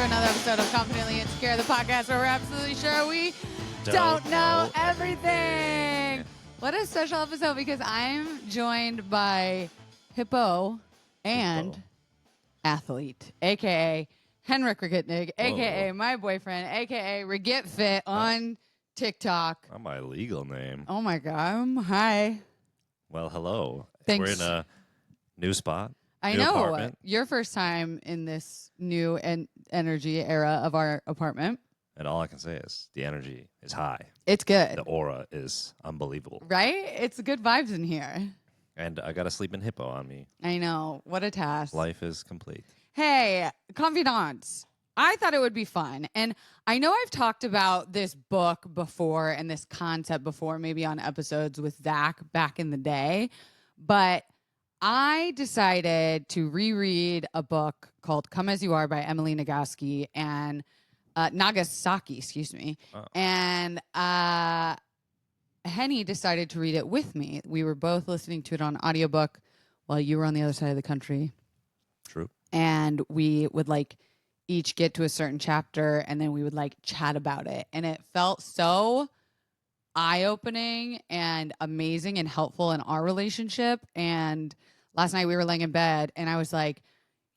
to another episode of Confidently Insecure, the podcast where we're absolutely sure we don't know everything. What a special episode, because I'm joined by Hippo and Athlete, a.k.a. Henrik Regitnig, a.k.a. my boyfriend, a.k.a. RegitFit on TikTok. Not my legal name. Oh, my God. Hi. Well, hello. Thanks. We're in a new spot. I new know. Apartment. Your first time in this new energy era of our apartment. And all I can say is the energy is high. It's good. The aura is unbelievable. Right? It's good vibes in here. And I got a sleeping hippo on me. I know. What a task. Life is complete. Hey, Confidants. I thought it would be fun. And I know I've talked about this book before and this concept before, maybe on episodes with Zach back in the day. But I decided to reread a book called Come As You Are by Emily Nagasaki and Nagasaki, excuse me. Oh. And Henny decided to read it with me. We were both listening to it on audiobook while you were on the other side of the country. True. And we would each get to a certain chapter and then we would chat about it. And it felt so eye-opening and amazing and helpful in our relationship. And last night we were laying in bed and I was like,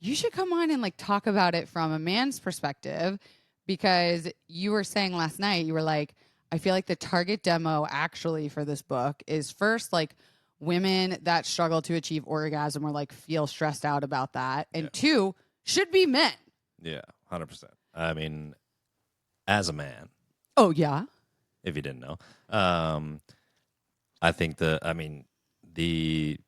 you should come on and talk about it from a man's perspective, because you were saying last night, you were like, I feel like the target demo actually for this book is first women that struggle to achieve orgasm or feel stressed out about that. And two, should be men. Yeah, 100%. I mean, as a man. Oh, yeah. If you didn't know. I think the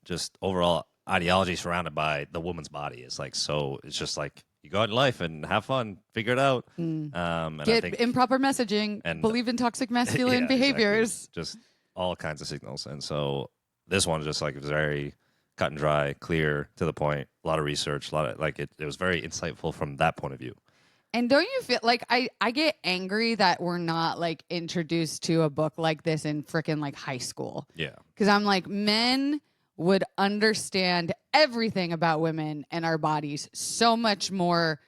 just overall ideology surrounded by the woman's body is so, it's just you go out in life and have fun, figure it out. And Get I think improper messaging, and believe in toxic masculine behaviors. Exactly. Just all kinds of signals. And so this one just was very cut and dry, clear, to the point, a lot of research, a lot of it was very insightful from that point of view. And don't you feel I get angry that we're not introduced to a book like this in freaking high school? Yeah. Because I'm men would understand everything about women and our bodies so much more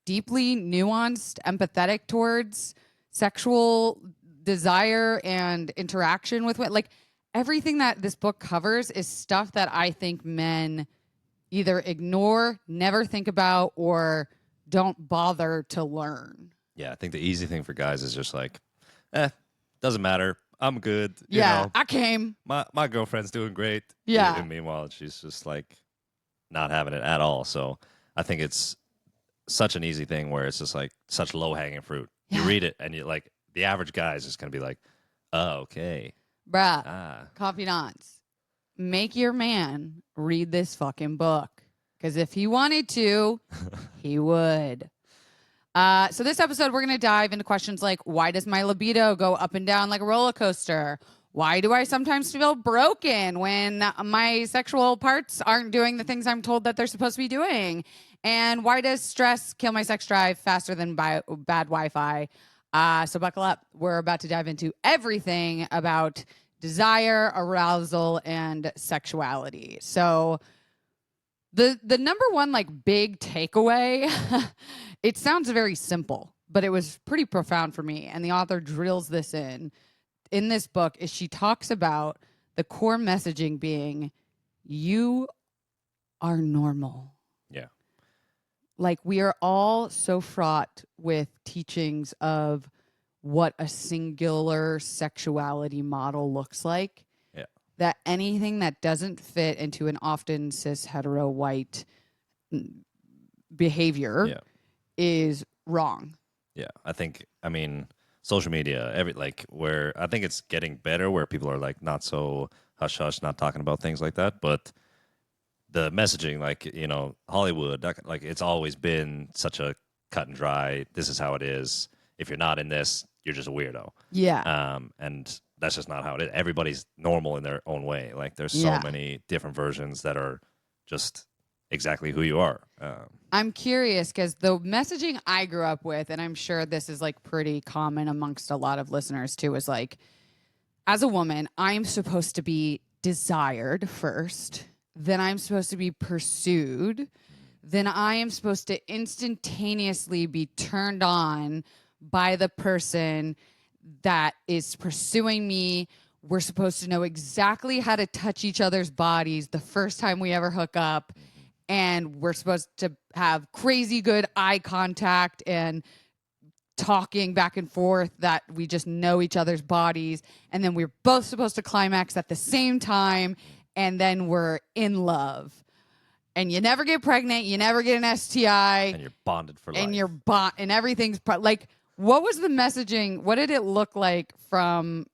deeply nuanced, empathetic towards sexual desire and interaction with women. Everything that this book covers is stuff that I think men either ignore, never think about, or don't bother to learn. Yeah, I think the easy thing for guys is just doesn't matter. I'm good. Yeah, I came. My girlfriend's doing great. Yeah. And meanwhile, she's just not having it at all. So I think it's such an easy thing where it's just such low hanging fruit. Yeah. You read it and you the average guy is just going to be oh, okay. Bruh, Confidants, make your man read this fucking book. Because if he wanted to, he would. So this episode, we're going to dive into questions like, why does my libido go up and down like a roller coaster? Why do I sometimes feel broken when my sexual parts aren't doing the things I'm told that they're supposed to be doing? And why does stress kill my sex drive faster than bad Wi-Fi? So buckle up. We're about to dive into everything about desire, arousal, and sexuality. So the number one big takeaway, it sounds very simple, but it was pretty profound for me. And the author drills this in this book, is she talks about the core messaging being, you are normal. Yeah. We are all so fraught with teachings of what a singular sexuality model looks like. Yeah. That anything that doesn't fit into an often cis hetero white behavior is wrong. Yeah. Social media, where I think it's getting better, where people are not so hush hush, not talking about things like that. But the messaging, Hollywood, it's always been such a cut and dry. This is how it is. If you're not in this, you're just a weirdo. Yeah. And that's just not how it is. Everybody's normal in their own way. There's so many different versions that are just exactly who you are. I'm curious because the messaging I grew up with, and I'm sure this is pretty common amongst a lot of listeners too, is as a woman, I'm supposed to be desired first, then I'm supposed to be pursued, then I am supposed to instantaneously be turned on by the person that is pursuing me. We're supposed to know exactly how to touch each other's bodies the first time we ever hook up. And we're supposed to have crazy good eye contact and talking back and forth, that we just know each other's bodies. And then we're both supposed to climax at the same time. And then we're in love. And you never get pregnant. You never get an STI. And you're bonded for life. And you're and everything's like, what was the messaging? What did it look like from,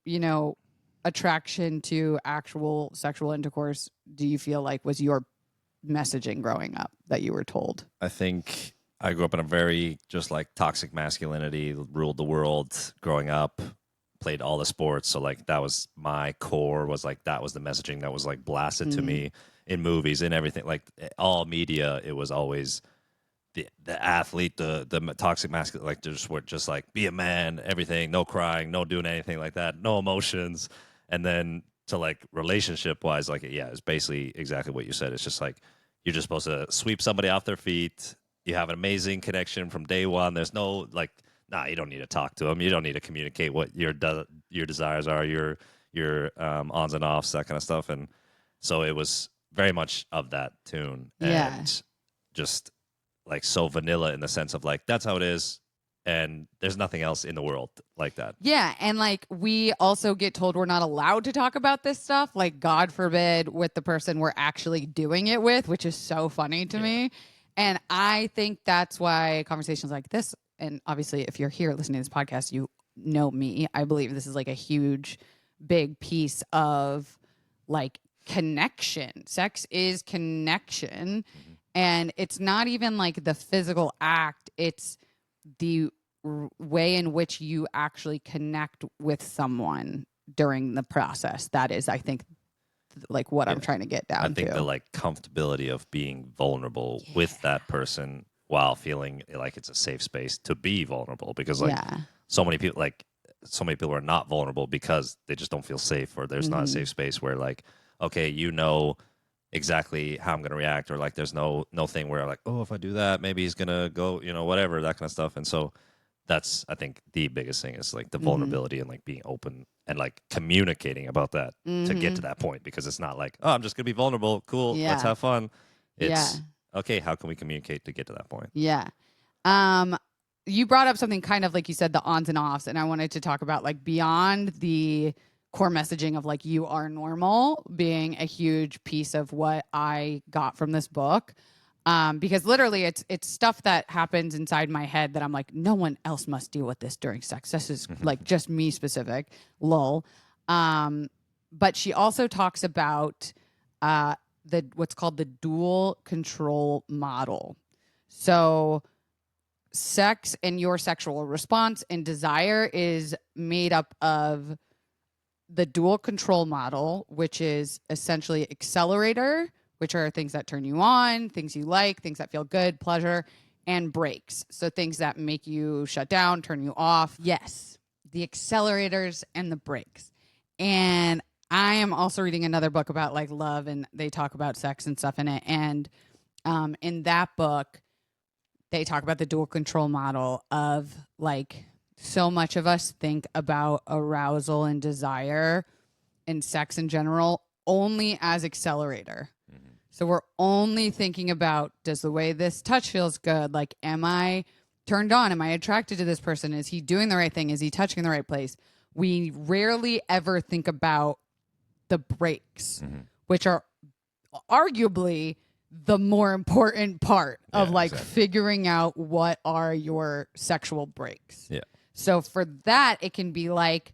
attraction to actual sexual intercourse? Do you feel like was your messaging growing up that you were told? I think I grew up in a very just like toxic masculinity ruled the world growing up, played all the sports. So like that was my core, was like that was the messaging that was like blasted to me in movies and everything. Like all media, it was always the athlete, the toxic masculine, like just like be a man, everything, no crying, no doing anything like that, no emotions. And then to like relationship wise, like, yeah, it's basically exactly what you said. It's just like, you're just supposed to sweep somebody off their feet. You have an amazing connection from day one. There's no like, you don't need to talk to them. You don't need to communicate what your desires are, your ons and offs, that kind of stuff. And so it was very much of that tune. And just like so vanilla in the sense of like, that's how it is. And there's nothing else in the world like that. Yeah. And like, we also get told we're not allowed to talk about this stuff. Like, God forbid, with the person we're actually doing it with, which is so funny to me. And I think that's why conversations like this, and obviously if you're here listening to this podcast, you know me. I believe this is like a huge, big piece of like connection. Sex is connection. And it's not even like the physical act. It's the way in which you actually connect with someone during the process. That is, I think, like what I'm trying to get down to. I think the like comfortability of being vulnerable with that person while feeling like it's a safe space to be vulnerable, because like so many people are not vulnerable because they just don't feel safe, or there's not a safe space where like, okay, exactly how I'm going to react, or like there's no thing where like, oh, if I do that, maybe he's going to go, whatever, that kind of stuff. And so that's, I think, the biggest thing is like the vulnerability and like being open and like communicating about that to get to that point, because it's not like, oh, I'm just going to be vulnerable. Cool. Let's have fun. It's okay. How can we communicate to get to that point? Yeah. You brought up something kind of like you said, the ons and offs. And I wanted to talk about like beyond the core messaging of like, you are normal being a huge piece of what I got from this book. Because literally it's stuff that happens inside my head that I'm like, no one else must deal with this during sex. This is like just me specific, lol. But she also talks about what's called the dual control model. So sex and your sexual response and desire is made up of the dual control model, which is essentially accelerator, which are things that turn you on, things you like, things that feel good, pleasure, and brakes. So things that make you shut down, turn you off. Yes, the accelerators and the brakes. And I am also reading another book about like love, and they talk about sex and stuff in it. And in that book, they talk about the dual control model of like, so much of us think about arousal and desire and sex in general only as accelerator. So we're only thinking about, does the way this touch feels good? Like, am I turned on? Am I attracted to this person? Is he doing the right thing? Is he touching the right place? We rarely ever think about the brakes, which are arguably the more important part of like figuring out what are your sexual brakes. Yeah. So for that, it can be like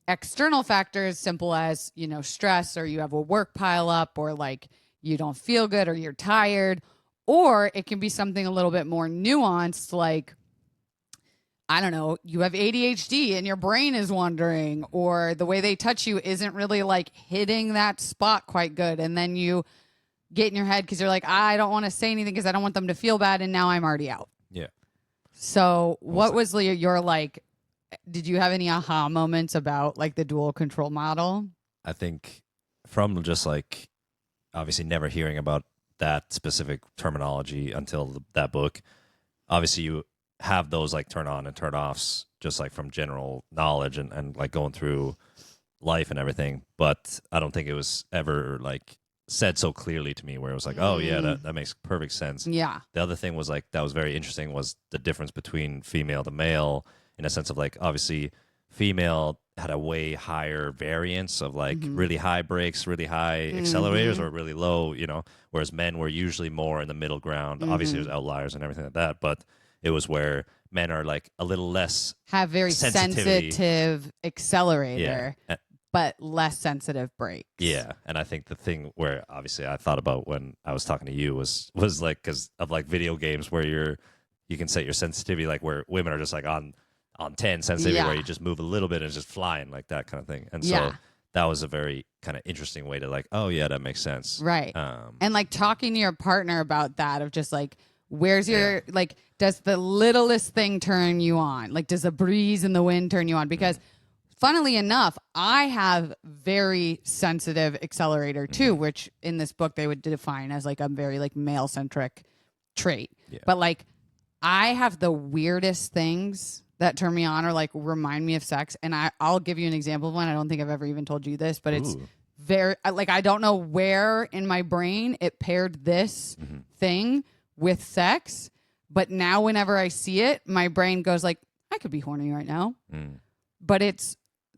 external factors, simple as, stress, or you have a work pile up, or like you don't feel good, or you're tired. Or it can be something a little bit more nuanced, like, I don't know, you have ADHD and your brain is wandering, or the way they touch you isn't really like hitting that spot quite good. And then you get in your head because you're like, I don't want to say anything because I don't want them to feel bad. And now I'm already out. Yeah. So what was your like, did you have any aha moments about like the dual control model? I think from just like obviously never hearing about that specific terminology until that book. Obviously, you have those like turn on and turn offs just like from general knowledge and like going through life and everything. But I don't think it was ever like said so clearly to me where it was like, oh yeah, that makes perfect sense. Yeah. The other thing was like that was very interesting was the difference between female to male in a sense of like obviously female had a way higher variance of like really high brakes, really high accelerators, or really low, you know, whereas men were usually more in the middle ground. Obviously there's outliers and everything like that, but it was where men are like a little less have very sensitive accelerator. Yeah. But less sensitive brakes. Yeah, and I think the thing where obviously I thought about when I was talking to you was like because of like video games where you can set your sensitivity like where women are just like on 10 sensitivity where you just move a little bit and it's just flying like that kind of thing. And so that was a very kind of interesting way to like, oh yeah, that makes sense. Right. And like talking to your partner about that of just like, where's your like, does the littlest thing turn you on? Like, does a breeze in the wind turn you on? Because funnily enough, I have very sensitive accelerator too, which in this book they would define as like a very like male centric trait. Yeah. But like I have the weirdest things that turn me on or like remind me of sex. And I'll give you an example of one. I don't think I've ever even told you this, but it's very like I don't know where in my brain it paired this thing with sex. But now whenever I see it, my brain goes like, I could be horny right now. But it's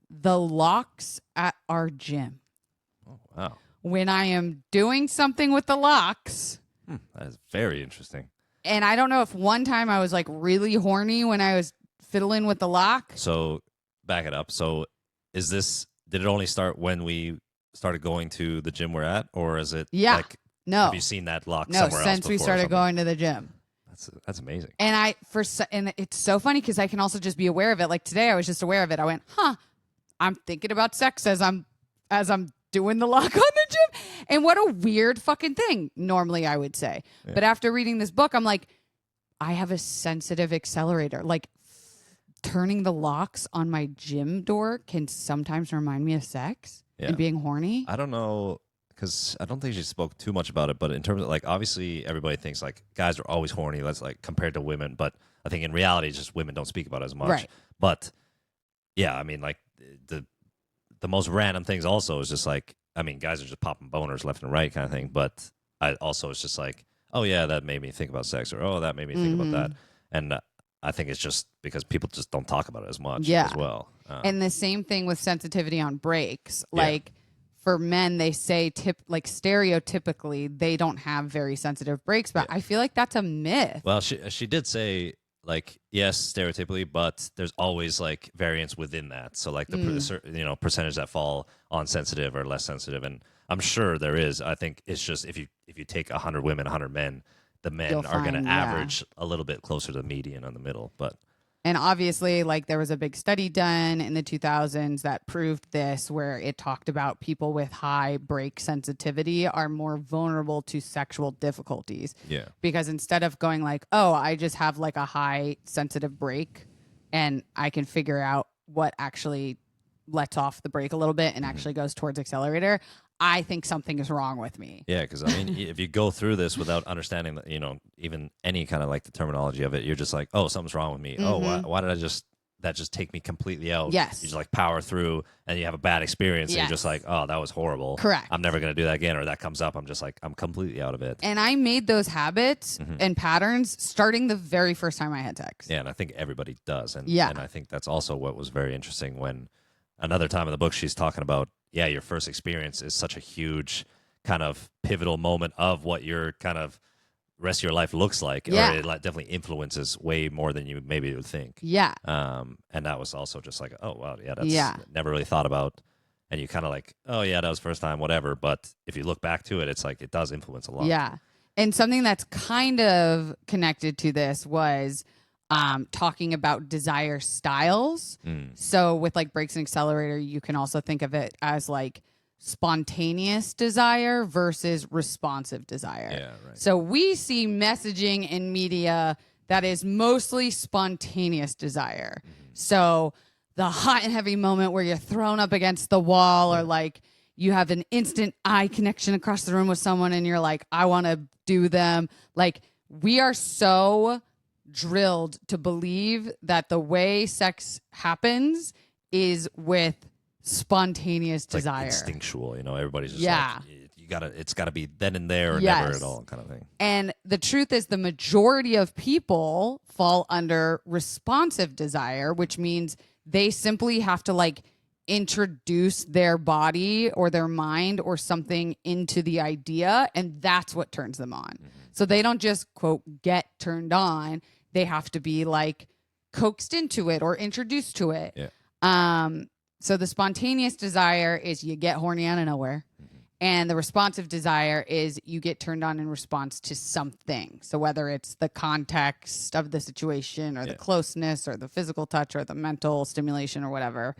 the locks at our gym. Oh, wow. When I am doing something with the locks. That is very interesting. And I don't know if one time I was like really horny when I was fiddling with the lock. So back it up. So did it only start when we started going to the gym we're at? Or is it like, no. Have you seen that lock somewhere else before? No, since we started going to the gym. That's amazing. And and it's so funny because I can also just be aware of it. Like today I was just aware of it. I went, I'm thinking about sex as I'm doing the lock on the gym. And what a weird fucking thing, normally I would say. Yeah. But after reading this book, I'm like, I have a sensitive accelerator. Like turning the locks on my gym door can sometimes remind me of sex and being horny. I don't know, because I don't think she spoke too much about it, but in terms of like, obviously everybody thinks like guys are always horny, that's like compared to women. But I think in reality, it's just women don't speak about it as much. Right. But yeah, I mean, like the most random things also is just like, I mean, guys are just popping boners left and right kind of thing. But it's just like, oh yeah, that made me think about sex, or oh, that made me think about that. And I think it's just because people just don't talk about it as much as well. And the same thing with sensitivity on brakes. Like for men, they say stereotypically they don't have very sensitive brakes, but I feel like that's a myth. Well, she did say like, yes, stereotypically, but there's always like variance within that. So like the percentage that fall on sensitive or less sensitive, and I'm sure there is. I think it's just if you take 100 women, 100 men, the men are going to average a little bit closer to the median in the middle. And obviously, like there was a big study done in the 2000s that proved this, where it talked about people with high brake sensitivity are more vulnerable to sexual difficulties. Yeah. Because instead of going like, oh, I just have like a high sensitive brake and I can figure out what actually lets off the brake a little bit and actually goes towards accelerator, I think something is wrong with me. Yeah, because I mean, if you go through this without understanding, even any kind of like the terminology of it, you're just like, oh, something's wrong with me. Oh, why did that just take me completely out? Yes. You just like power through and you have a bad experience. And you're just like, oh, that was horrible. Correct. I'm never going to do that again. Or that comes up. I'm just like, I'm completely out of it. And I made those habits and patterns starting the very first time I had sex. Yeah, and I think everybody does. And I think that's also what was very interesting when another time in the book she's talking about, your first experience is such a huge kind of pivotal moment of what your kind of rest of your life looks like. Yeah. Or it definitely influences way more than you maybe would think. Yeah. And that was also just like, oh, wow, that's never really thought about. And you kind of like, oh, yeah, that was first time, whatever. But if you look back to it, it's like it does influence a lot. Yeah. And something that's kind of connected to this was talking about desire styles. So with like brakes and accelerator, you can also think of it as like spontaneous desire versus responsive desire. Yeah, right. So we see messaging in media that is mostly spontaneous desire. So the hot and heavy moment where you're thrown up against the wall or like you have an instant eye connection across the room with someone and you're like, I want to do them. Like, we are so drilled to believe that the way sex happens is with spontaneous It's like desire. instinctual, you know, everybody's just Yeah. like, it's gotta be then and there or Yes. never at all kind of thing. And the truth is the majority of people fall under responsive desire, which means they simply have to like introduce their body or their mind or something into the idea, and that's what turns them on. So they don't just, quote, get turned on. They have to be like coaxed into it or introduced to it. Yeah. So the spontaneous desire is you get horny out of nowhere. And the responsive desire is you get turned on in response to something. So whether it's the context of the situation or the closeness or the physical touch or the mental stimulation or whatever.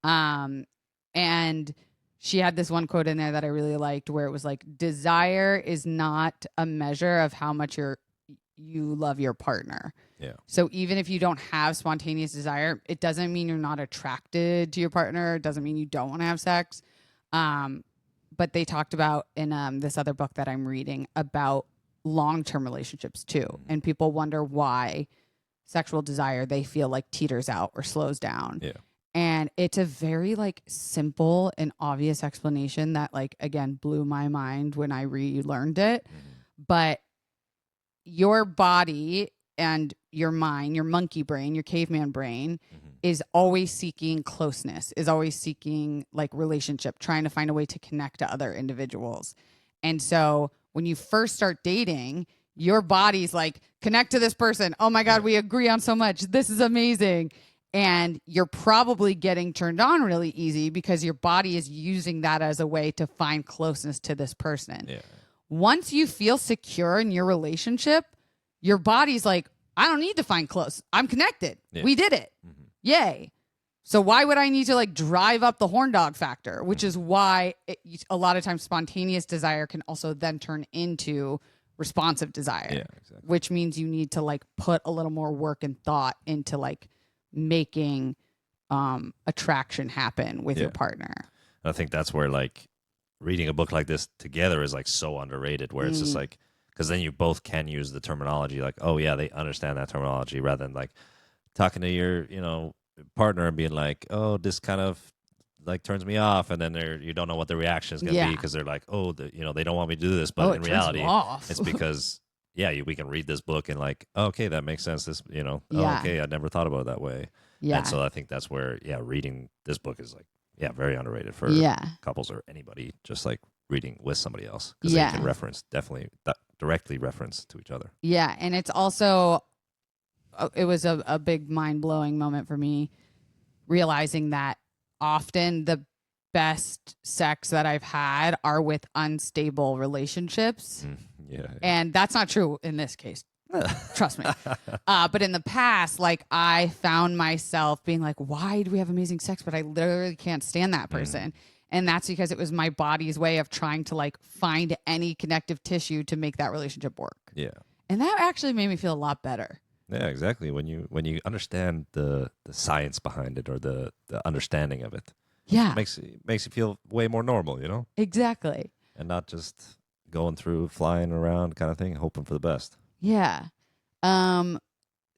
And she had this one quote in there that I really liked where it was like, desire is not a measure of how much you love your partner. Yeah. So even if you don't have spontaneous desire, it doesn't mean you're not attracted to your partner. It doesn't mean you don't want to have sex. But they talked about in this other book that I'm reading about long-term relationships too. And people wonder why sexual desire, they feel like teeters out or slows down. Yeah. And it's a very like simple and obvious explanation that like, again, blew my mind when I relearned it. But your body and your mind, your monkey brain, your caveman brain is always seeking closeness, is always seeking like relationship, trying to find a way to connect to other individuals. And so when you first start dating, your body's like, connect to this person. Oh my God, we agree on so much. This is amazing. And you're probably getting turned on really easy because your body is using that as a way to find closeness to this person. Yeah. Once you feel secure in your relationship, your body's like, I don't need to find close. I'm connected. Yeah. We did it. Yay. So why would I need to like drive up the horn dog factor, which is why a lot of times spontaneous desire can also then turn into responsive desire, exactly. which means you need to like put a little more work and thought into like making attraction happen with your partner. And I think that's where like reading a book like this together is like so underrated, where it's just like, because then you both can use the terminology like, oh yeah, they understand that terminology, rather than like talking to your, you know, partner and being like, oh, this kind of like turns me off, and then you don't know what the reaction is going to be because they're like, oh, you know, they don't want me to do this, but in reality, it's because we can read this book and like, oh, okay, that makes sense. This, you know, oh, okay, I never thought about it that way. Yeah, and so I think that's where reading this book is like very underrated for couples or anybody, just like reading with somebody else, because they can reference directly reference to each other. Yeah, and it's also it was a big mind-blowing moment for me realizing that often the best sex that I've had are with unstable relationships. And that's not true in this case. Trust me. But in the past, like I found myself being like, why do we have amazing sex, but I literally can't stand that person? And that's because it was my body's way of trying to like find any connective tissue to make that relationship work. Yeah. And that actually made me feel a lot better. Yeah, exactly. When you understand the science behind it, or the understanding of it, it makes you feel way more normal, you know? Exactly. And not just going through, flying around kind of thing, hoping for the best. Yeah.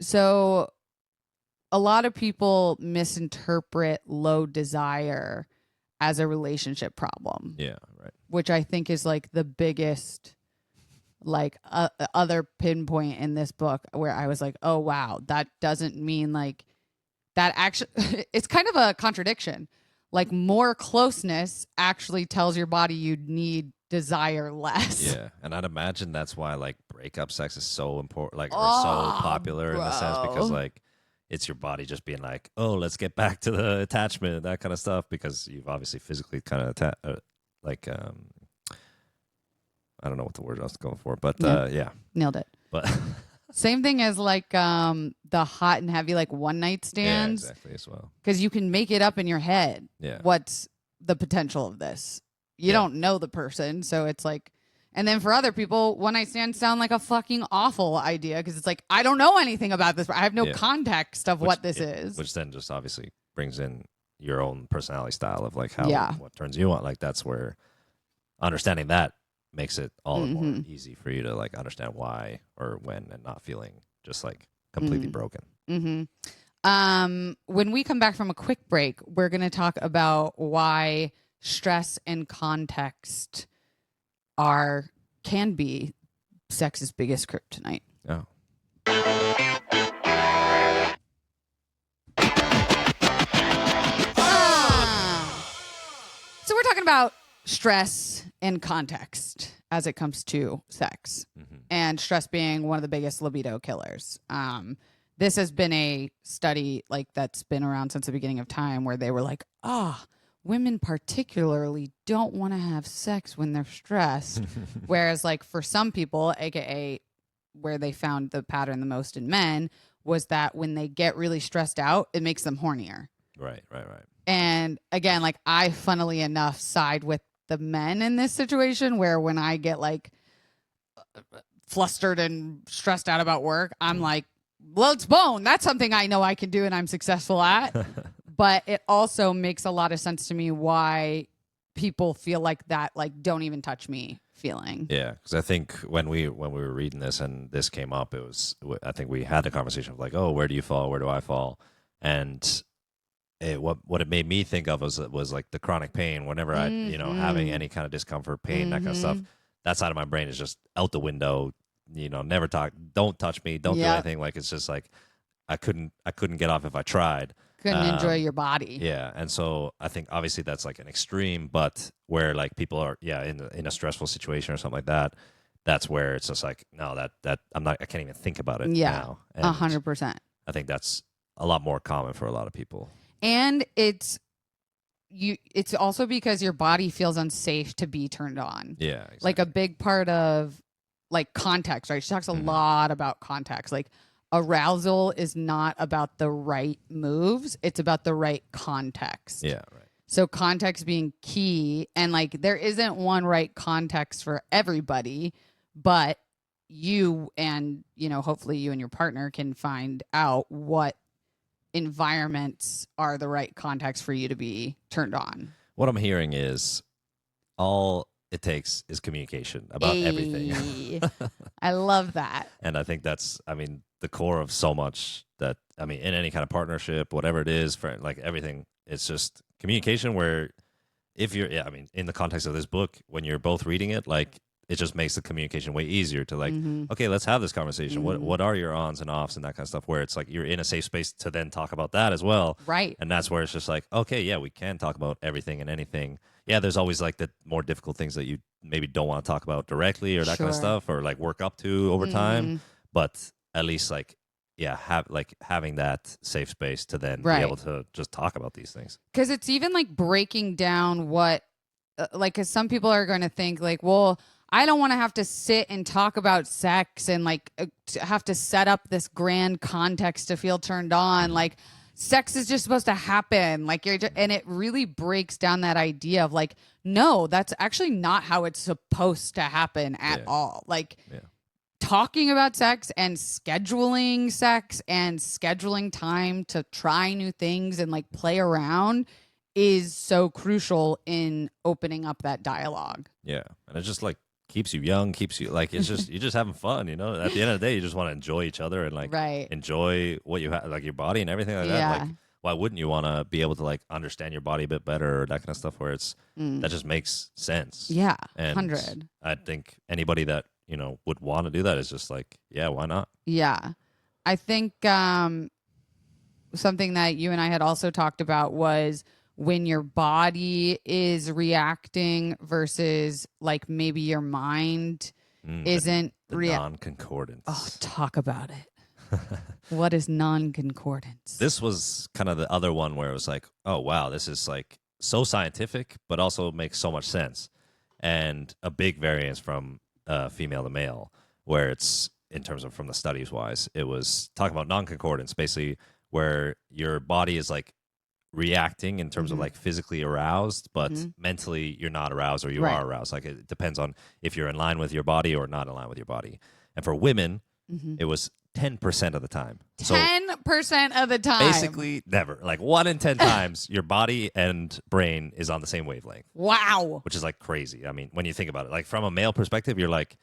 So a lot of people misinterpret low desire as a relationship problem. Yeah, right. Which I think is like the biggest like other pinpoint in this book, where I was like, oh wow, that doesn't mean like that actually it's kind of a contradiction. Like more closeness actually tells your body you need desire less. Yeah, and I'd imagine that's why like breakup sex is so important, like or so popular in a sense, because like it's your body just being like, oh, let's get back to the attachment, that kind of stuff, because you've obviously physically kind of I don't know what the word I was going for, but nailed it. But same thing as like the hot and heavy like one night stands. Yeah, exactly as well. Because you can make it up in your head. Yeah. What's the potential of this? You don't know the person, so it's like. And then for other people, one night stands sound like a fucking awful idea because it's like, I don't know anything about this. I have no context of what this is. Which then just obviously brings in your own personality style of like how Yeah. what turns you on. Like that's where understanding that makes it all the more easy for you to like understand why or when and not feeling just like completely broken. When we come back from a quick break, we're going to talk about why stress and context can be sex's biggest kryptonite. Oh. So we're talking about stress and context as it comes to sex, and stress being one of the biggest libido killers. This has been a study like that's been around since the beginning of time, where they were like, women particularly don't want to have sex when they're stressed. Whereas like for some people, aka where they found the pattern the most in men, was that when they get really stressed out, it makes them hornier. Right. And again, like I, funnily enough, side with the men in this situation, where when I get like flustered and stressed out about work, I'm like, well, it's bone. That's something I know I can do and I'm successful at. But it also makes a lot of sense to me why people feel like that, like, don't even touch me feeling. Yeah, because I think when we were reading this and this came up, I think we had the conversation of like, oh, where do you fall? Where do I fall? And what it made me think of was like the chronic pain. Whenever I having any kind of discomfort, pain, that kind of stuff, that side of my brain is just out the window. Never talk, don't touch me, don't do anything. Like it's just like I couldn't get off if I tried. Couldn't enjoy your body. Yeah, and so I think obviously that's like an extreme, but where like people are in a stressful situation or something like that, that's where it's just like no, that I can't even think about it now. 100%. I think that's a lot more common for a lot of people. And it's also because your body feels unsafe to be turned on. Yeah, exactly. Like a big part of like context, right? She talks a lot about context. Like arousal is not about the right moves. It's about the right context. Yeah, right. So context being key, and like there isn't one right context for everybody, but you and, hopefully you and your partner can find out what environments are the right context for you to be turned on. What I'm hearing is all it takes is communication about everything. I love that. And I think that's, the core of so much that, in any kind of partnership, whatever it is, for like everything, it's just communication where if you're, in the context of this book, when you're both reading it, like it just makes the communication way easier to like, okay, let's have this conversation. What are your ons and offs and that kind of stuff, where it's like you're in a safe space to then talk about that as well. Right. And that's where it's just like, okay, yeah, we can talk about everything and anything. Yeah, there's always like the more difficult things that you maybe don't want to talk about directly or that kind of stuff, or like work up to over time. But at least like, yeah, having that safe space to then be able to just talk about these things. Because it's even like breaking down what, because some people are going to think like, well, I don't want to have to sit and talk about sex and like have to set up this grand context to feel turned on. Like sex is just supposed to happen. Like and it really breaks down that idea of like, no, that's actually not how it's supposed to happen at all. Like talking about sex and scheduling time to try new things and like play around is so crucial in opening up that dialogue. Yeah. And it's just like, keeps you young, keeps you like, it's just, you're just having fun, at the end of the day, you just want to enjoy each other and like enjoy what you have, like your body and everything like that. Like, why wouldn't you want to be able to like understand your body a bit better or that kind of stuff where it's, that just makes sense. Yeah. And 100. I think anybody that, would want to do that is just like, yeah, why not? Yeah. I think, something that you and I had also talked about was when your body is reacting versus like maybe your mind isn't non-concordance. Oh, talk about it. What is non-concordance? This was kind of the other one where it was like, oh wow, this is like so scientific, but also makes so much sense, and a big variance from female to male, where it's in terms of from the studies wise, it was talking about non-concordance, basically where your body is like reacting in terms of like physically aroused, but mentally you're not aroused or you are aroused. Like it depends on if you're in line with your body or not in line with your body. And for women, it was 10% of the time. 10%. 1% of the time. Basically, never. Like 1 in 10 times, your body and brain is on the same wavelength. Wow. Which is like crazy. I mean, when you think about it, like from a male perspective, you're like,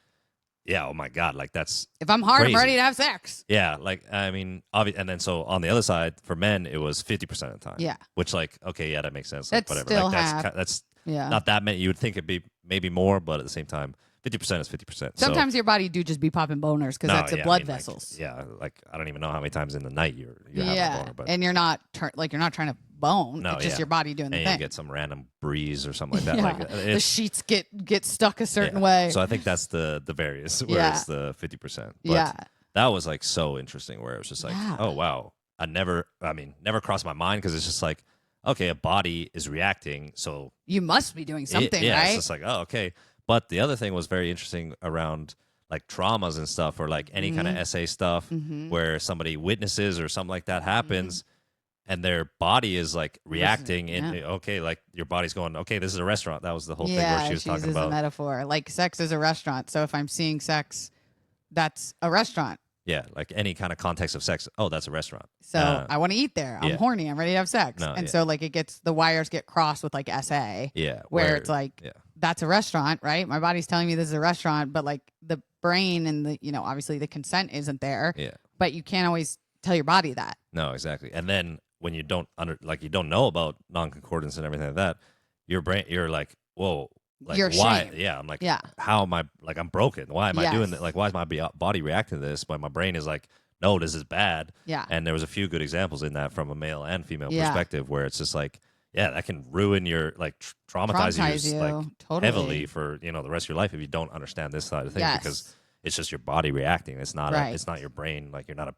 yeah, oh my God, like that's if I'm hard, crazy. I'm ready to have sex. Yeah, like I mean, and then so on the other side for men, it was 50% of the time. Yeah, which like okay, yeah, that makes sense. That's Like whatever, still like that's not that many. You would think it'd be maybe more, but at the same time, 50% is 50%. Sometimes your body do just be popping boners because that's the blood vessels. Like I don't even know how many times in the night you're having a boner, but and you're not you're not trying to bone. No, it's just your body doing the and thing. You get some random breeze or something like that. Like the sheets get stuck a certain way. So I think that's the various where it's the 50%. But that was like so interesting where it was just like, oh wow, never crossed my mind because it's just like, okay, a body is reacting, so you must be doing something, right? It's just like, oh okay. But the other thing was very interesting around like traumas and stuff, or like any kind of essay stuff where somebody witnesses or something like that happens. And their body is like reacting okay, like your body's going, okay, this is a restaurant. That was the whole thing where she was talking about. A metaphor. Like sex is a restaurant. So if I'm seeing sex, that's a restaurant. Yeah, like any kind of context of sex. Oh, that's a restaurant. So I want to eat there. I'm horny. I'm ready to have sex. So like the wires get crossed with like SA. Yeah. Where it's like, that's a restaurant, right? My body's telling me this is a restaurant, but like the brain and the, obviously the consent isn't there. Yeah. But you can't always tell your body that. No, exactly. And then when you don't you don't know about non-concordance and everything like that, your brain, you're like, whoa, like you're why? ashamed. Yeah, I'm like, how am I? Like, I'm broken. Why am I doing that? Like, why is my body reacting to this? But my brain is like, no, this is bad. Yeah. And there was a few good examples in that from a male and female perspective, where it's just like, that can ruin your traumatize you like totally. heavily for the rest of your life if you don't understand this side of things because it's just your body reacting. It's not it's not your brain. Like you're not a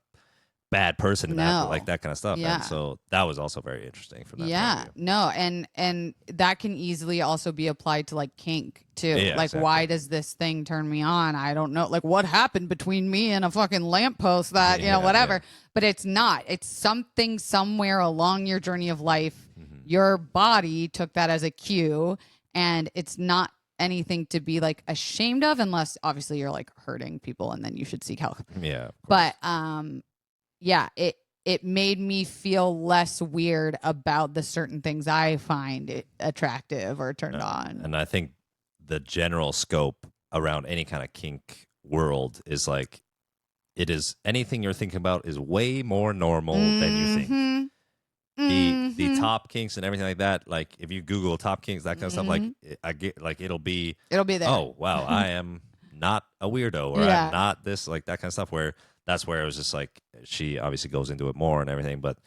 bad person in that, like that kind of stuff. And so that was also very interesting from that point of view. No, and that can easily also be applied to like kink too. Like why does this thing turn me on? I don't know. Like what happened between me and a fucking lamppost that, whatever. But it's not. It's something somewhere along your journey of life. Your body took that as a cue, and it's not anything to be like ashamed of unless obviously you're like hurting people and then you should seek help. Yeah. But it made me feel less weird about the certain things I find attractive or turned on. And I think the general scope around any kind of kink world is like, it is anything you're thinking about is way more normal than you think. The top kinks and everything like that, like if you Google top kinks, that kind of stuff, like I get like it'll be there. Oh wow, I am not a weirdo, or I'm not this, like that kind of stuff. Where that's where it was just like she obviously goes into it more and everything, but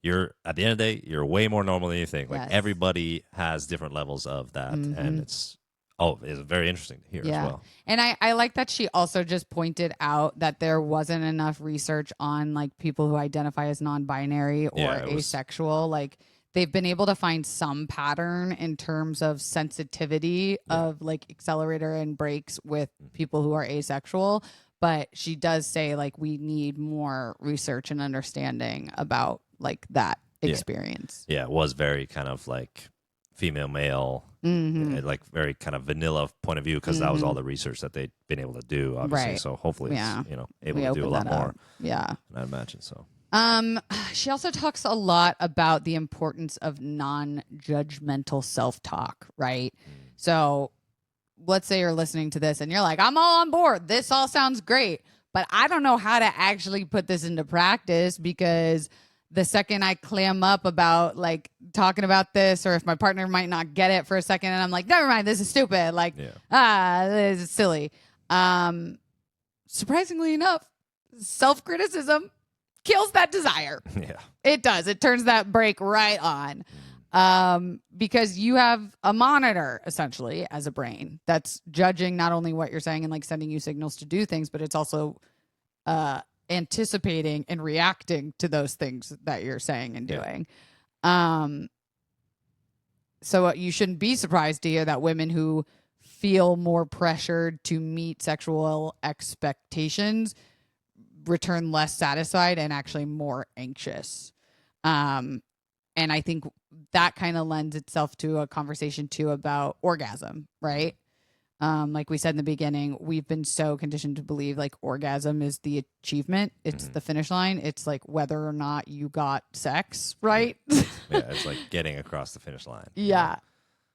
you're at the end of the day, you're way more normal than you think. Like everybody has different levels of that, and it's very interesting to hear as well. And I like that she also just pointed out that there wasn't enough research on like people who identify as non-binary or asexual. Like they've been able to find some pattern in terms of sensitivity of like accelerator and brakes with people who are asexual. But she does say like we need more research and understanding about like that experience. Yeah, it was very kind of like female male, like very kind of vanilla point of view, because that was all the research that they'd been able to do, obviously. Right. So hopefully it's able to do a lot more. I imagine so. She also talks a lot about the importance of non-judgmental self-talk, right? So let's say you're listening to this and you're like, I'm all on board. This all sounds great, but I don't know how to actually put this into practice, because the second I clam up about like talking about this, or if my partner might not get it for a second and I'm like, never mind, this is stupid. Like, this is silly. Surprisingly enough, self-criticism kills that desire. Yeah, it does. It turns that brake right on. Because you have a monitor essentially as a brain that's judging not only what you're saying and like sending you signals to do things, but it's also, anticipating and reacting to those things that you're saying and doing. So you shouldn't be surprised to hear that women who feel more pressured to meet sexual expectations return less satisfied and actually more anxious. And I think that kind of lends itself to a conversation too about orgasm, right? Like we said in the beginning, we've been so conditioned to believe like orgasm is the achievement. It's the finish line. It's like whether or not you got sex, right? Yeah, it's like getting across the finish line. Yeah.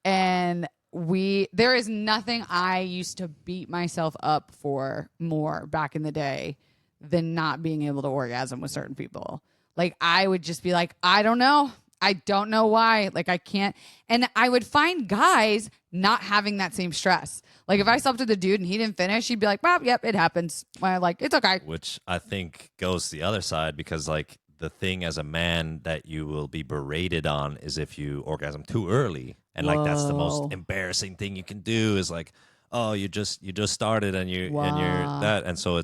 And there is nothing I used to beat myself up for more back in the day than not being able to orgasm with certain people. Like I would just be like, I don't know. I don't know why. Like I can't. And I would find guys not having that same stress. Like if I slept with a dude and he didn't finish, he'd be like, well, yep, it happens. Like, it's okay. Which I think goes to the other side because like the thing as a man that you will be berated on is if you orgasm too early. And like that's the most embarrassing thing you can do is like, oh, you just started and you're that. And so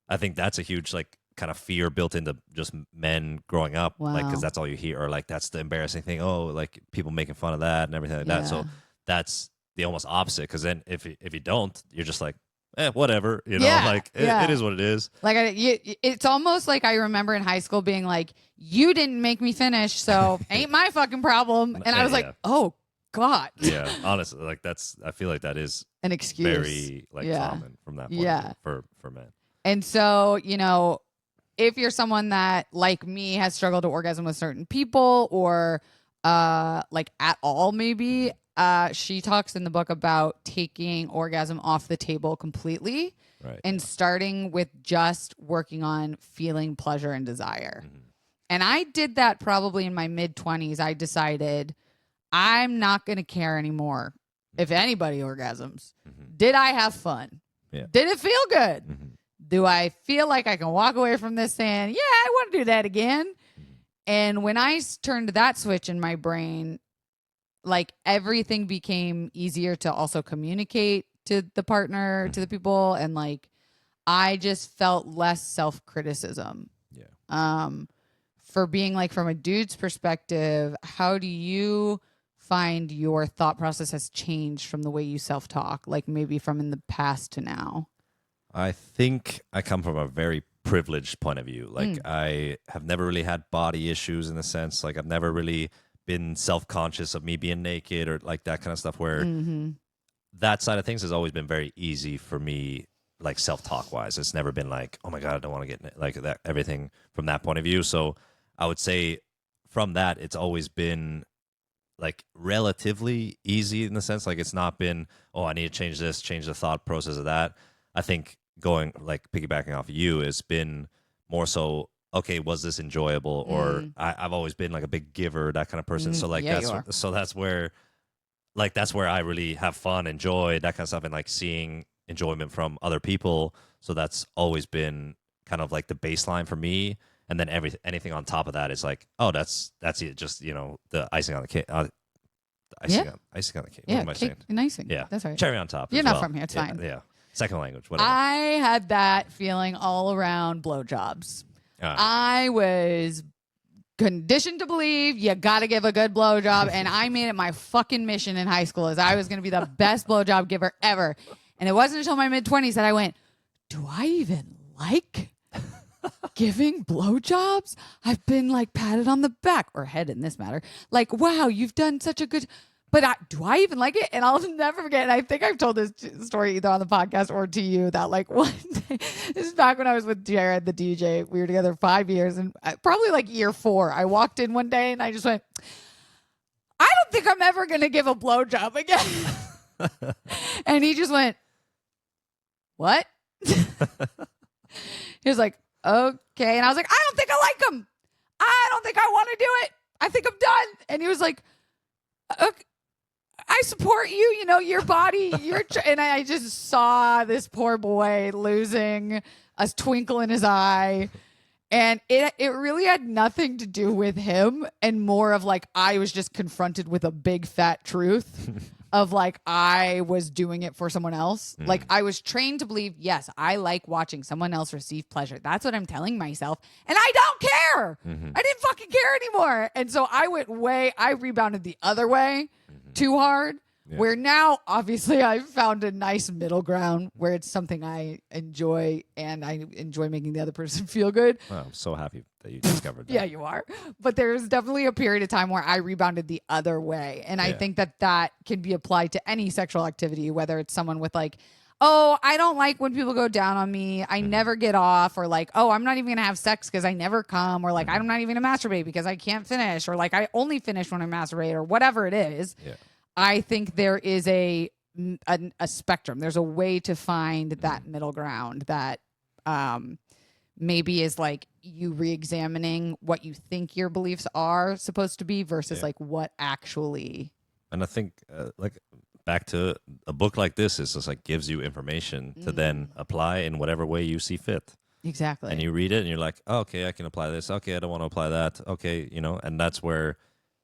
I think that's a huge like kind of fear built into just men growing up, like because that's all you hear, or like that's the embarrassing thing. Oh, like people making fun of that and everything like that. So that's the almost opposite. Because then if you don't, you're just like, whatever, like it is what it is. Like it's almost like I remember in high school being like, you didn't make me finish, so ain't my fucking problem. And I was like, oh God. Yeah, honestly, like I feel like that is an excuse, very like common from that point of view for men. And so if you're someone that like me has struggled to orgasm with certain people or like at all, maybe she talks in the book about taking orgasm off the table completely, and starting with just working on feeling pleasure and desire. And I did that probably in my mid-20s. I decided I'm not going to care anymore if anybody orgasms. Did I have fun? Yeah. Did it feel good? Do I feel like I can walk away from this saying, yeah, I want to do that again? And when I turned that switch in my brain, like everything became easier to also communicate to the partner, to the people. And like, I just felt less self-criticism. Yeah. For being like, from a dude's perspective, how do you find your thought process has changed from the way you self-talk? Like maybe from in the past to now? I think I come from a very privileged point of view. Like I have never really had body issues in the sense, like I've never really been self-conscious of me being naked or like that kind of stuff where that side of things has always been very easy for me, like self-talk wise. It's never been like, oh my God, I don't want to get like that, everything from that point of view. So I would say from that, it's always been like relatively easy in the sense, like it's not been, oh, I need to change this, change the thought process of that. I think going like piggybacking off of you has been more so, okay, was this enjoyable? Or I've always been like a big giver, that kind of person. So like that's where I really have fun, enjoy that kind of stuff, and like seeing enjoyment from other people. So that's always been kind of like the baseline for me. And then anything on top of that is like, oh, that's it. Just the icing on the cake. Icing on the cake. Yeah, what am I saying? And icing. Yeah, that's right. Cherry on top. You're not well. from here. It's fine. Yeah. Second language, whatever. I had that feeling all around blowjobs. I was conditioned to believe you got to give a good blowjob, and I made it my fucking mission in high school as I was going to be the best blowjob giver ever. And it wasn't until my mid-20s that I went, do I even like giving blowjobs? I've been like patted on the back, or head in this matter. Like, wow, you've done such a good... But do I even like it? And I'll never forget. And I think I've told this story either on the podcast or to you that like one day, this is back when I was with Jared, the DJ. We were together 5 years, and probably like year 4. I walked in one day and I just went, I don't think I'm ever going to give a blowjob again. And he just went, what? He was like, okay. And I was like, I don't think I like him. I don't think I want to do it. I think I'm done. And he was like, okay. I support you, your body, and I just saw this poor boy losing a twinkle in his eye. And it really had nothing to do with him, and more of like, I was just confronted with a big fat truth of like, I was doing it for someone else. Like I was trained to believe, yes, I like watching someone else receive pleasure. That's what I'm telling myself. And I don't care. I didn't fucking care anymore. And so I rebounded the other way too hard, Yeah. Where now, obviously, I've found a nice middle ground where it's something I enjoy and I enjoy making the other person feel good. Well, I'm so happy that you discovered that. Yeah, you are. But there's definitely a period of time where I rebounded the other way. And I Yeah. think that can be applied to any sexual activity, whether it's someone with like, oh, I don't like when people go down on me. I never get off. Or like, oh, I'm not even going to have sex because I never come. Or like, I'm not even going to masturbate because I can't finish. Or like, I only finish when I masturbate or whatever it is. Yeah. I think there is a spectrum. There's a way to find that middle ground that maybe is like you re-examining what you think your beliefs are supposed to be versus like what actually. And I think like back to a book like this is just like gives you information to then apply in whatever way you see fit. Exactly. And you read it and you're like, oh, okay, I can apply this. Okay, I don't want to apply that. Okay, and that's where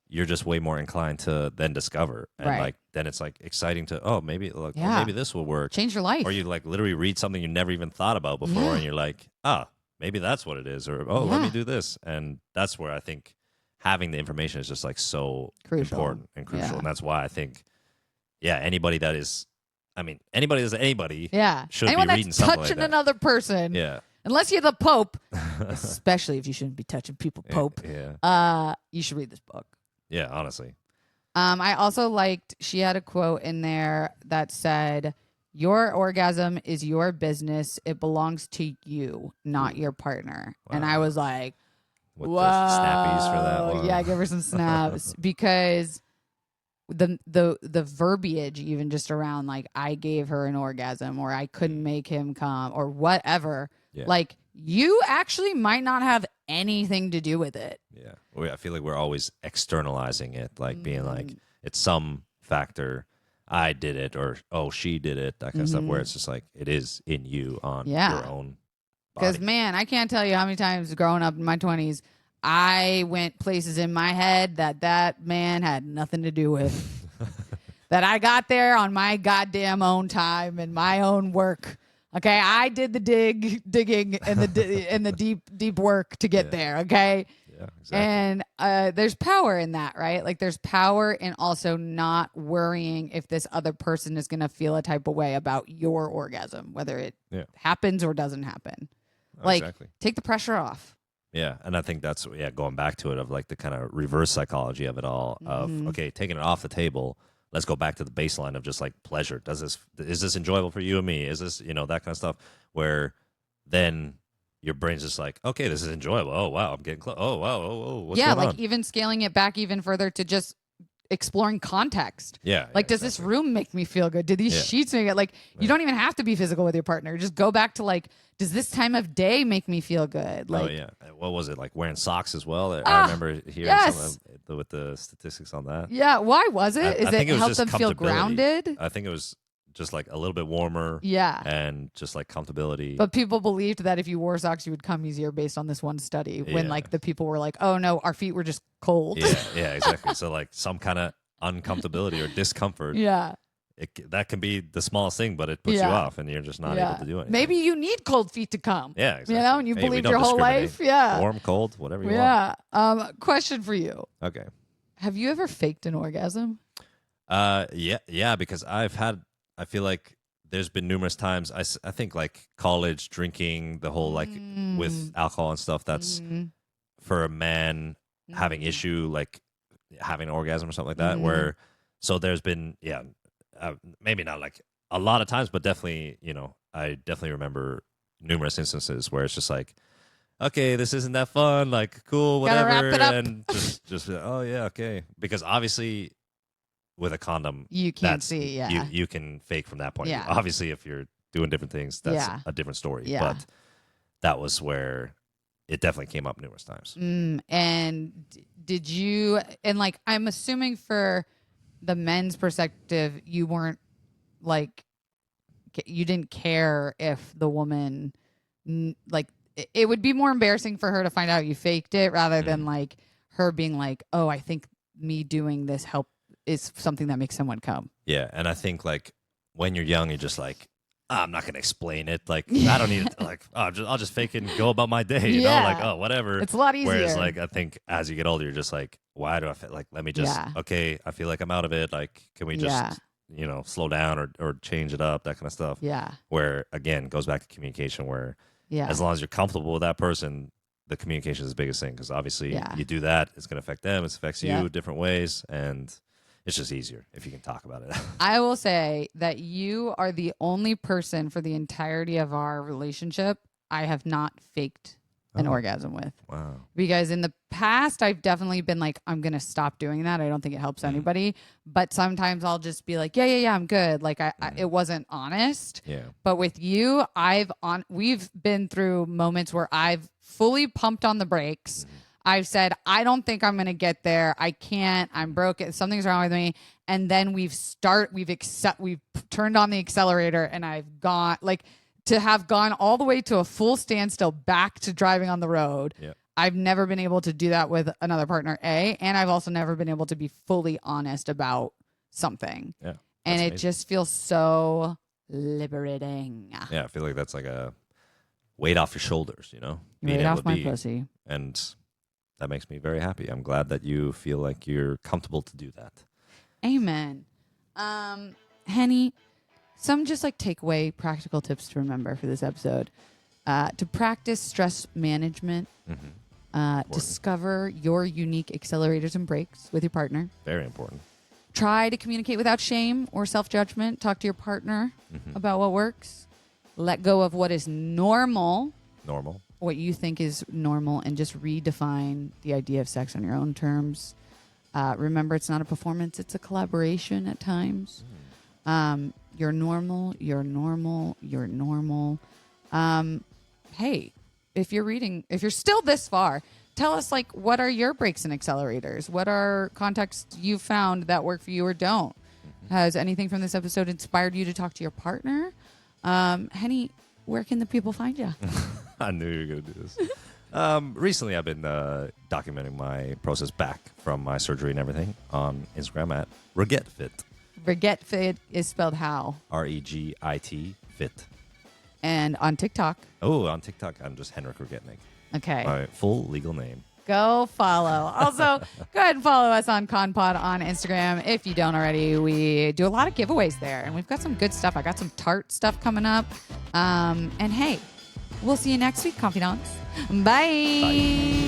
you're just way more inclined to then discover. And Right. like then it's like exciting to, oh, maybe like Yeah. oh, maybe this will work. Change your life. Or you like literally read something you never even thought about before Yeah. and you're like, maybe that's what it is. Or let me Yeah. do this. And that's where I think having the information is just like so Crucial. important and crucial. Yeah. And that's why I think, anybody that's anybody Yeah. should Anyone be reading that's something like touching that. another person. Yeah. Unless you're the Pope, especially if you shouldn't be touching people, Pope. Yeah. You should read this book. Yeah, honestly. I also liked, she had a quote in there that said, your orgasm is your business. It belongs to you, not your partner. And I was like, With whoa. the snappies for that one. Yeah, give her some snaps because the verbiage even just around like I gave her an orgasm or I couldn't make him come or whatever. Yeah. Like you actually might not have anything to do with it. Yeah. I feel like we're always externalizing it, like being like, it's some factor. I did it, or, oh, she did it, that kind of stuff, where it's just like, it is in you on your own Because, body. man, I can't tell you how many times growing up in my 20s, I went places in my head that man had nothing to do with. That I got there on my goddamn own time and my own work. Okay, I did the digging and the deep work to get there. Okay, Yeah, exactly. and there's power in that, right? Like there's power in also not worrying if this other person is going to feel a type of way about your orgasm, whether it happens or doesn't happen. Like take the pressure off. Yeah, and I think that's going back to it of like the kind of reverse psychology of it all. Of okay, taking it off the table. Let's go back to the baseline of just like pleasure. Is this enjoyable for you and me? Is this, that kind of stuff where then your brain's just like, okay, this is enjoyable. Oh, wow, I'm getting close. Oh, wow. Oh, what's going like on? Even scaling it back even further to just exploring context. Yeah. Like, does this room make me feel good? Do these sheets make it? Like, you don't even have to be physical with your partner. Just go back to like, does this time of day make me feel good? Like, oh, yeah. What was it? Like wearing socks as well? I remember hearing some with the statistics on that. Yeah. Why was it? Is it help them feel comfortability. grounded? I think it was just like a little bit warmer. Yeah. And just like comfortability. But people believed that if you wore socks, you would come easier based on this one study. When like the people were like, oh no, our feet were just cold. Yeah, exactly. So like some kind of uncomfortability or discomfort. Yeah. That can be the smallest thing, but it puts you off and you're just not able to do anything. Maybe you need cold feet to come. Yeah, exactly. And you believed your whole life. Yeah. Warm, cold, whatever you want. Yeah. Question for you. Okay. Have you ever faked an orgasm? Yeah, because I feel like there's been numerous times, I think like college, drinking, the whole like with alcohol and stuff, that's for a man having issue, like having an orgasm or something like that, where, so there's been, maybe not like a lot of times, but definitely, I definitely remember numerous instances where it's just like, okay, this isn't that fun, like cool, whatever. Gotta wrap it up. And just oh yeah, okay. Because obviously with a condom, you can't see, you can fake from that point. Yeah. Obviously, if you're doing different things, that's a different story. Yeah. But that was where it definitely came up numerous times. And did you, and like, I'm assuming for the men's perspective, you weren't like, you didn't care if the woman, like, it would be more embarrassing for her to find out you faked it rather than like her being like, oh, I think me doing this is something that makes someone come. Yeah. And I think like when you're young, you're just like, I'm not going to explain it. Like, I don't need it. Like, I'll just fake it and go about my day, you know, like, oh, whatever. It's a lot easier. Whereas like, I think as you get older, you're just like, why do I feel like, let me just, okay, I feel like I'm out of it. Like, can we just slow down or change it up, that kind of stuff. Yeah. Where, again, goes back to communication where Yeah. as long as you're comfortable with that person, the communication is the biggest thing. Because obviously you do that, it's going to affect them. It affects you different ways. And it's just easier if you can talk about it. I will say that you are the only person for the entirety of our relationship I have not faked an orgasm with. Wow. Because in the past, I've definitely been like, I'm going to stop doing that. I don't think it helps anybody. But sometimes I'll just be like, yeah, I'm good. Like it wasn't honest. Yeah. But with you, we've been through moments where I've fully pumped on the brakes. I've said, I don't think I'm going to get there. I can't. I'm broken. Something's wrong with me. And then we've turned on the accelerator, and I've gone to have gone all the way to a full standstill back to driving on the road. Yeah. I've never been able to do that with another partner, and I've also never been able to be fully honest about something. Yeah. And it amazing. just feels so liberating. Yeah, I feel like that's like a weight off your shoulders, Being Weight able off to my be, pussy. and that makes me very happy. I'm glad that you feel like you're comfortable to do that. Amen. Henny, some just like takeaway practical tips to remember for this episode. To practice stress management. Discover your unique accelerators and brakes with your partner. Very important. Try to communicate without shame or self-judgment. Talk to your partner about what works. Let go of what is normal. What you think is normal, and just redefine the idea of sex on your own terms. Remember, it's not a performance. It's a collaboration at times. You're normal. You're normal. You're normal. Hey, if you're still this far, tell us, like, what are your brakes and accelerators? What are contexts you found that work for you or don't? Has anything from this episode inspired you to talk to your partner? Henny, where can the people find you? I knew you were going to do this. Recently, I've been documenting my process back from my surgery and everything on Instagram at RegitFit. RegitFit is spelled how? REGIT fit. And on TikTok. Oh, on TikTok, I'm just Henrik Regetnik. Okay. My full legal name. Go follow. Also, go ahead and follow us on ConPod on Instagram. If you don't already, we do a lot of giveaways there, and we've got some good stuff. I got some tart stuff coming up. And hey, we'll see you next week, Confidants. Bye. Bye.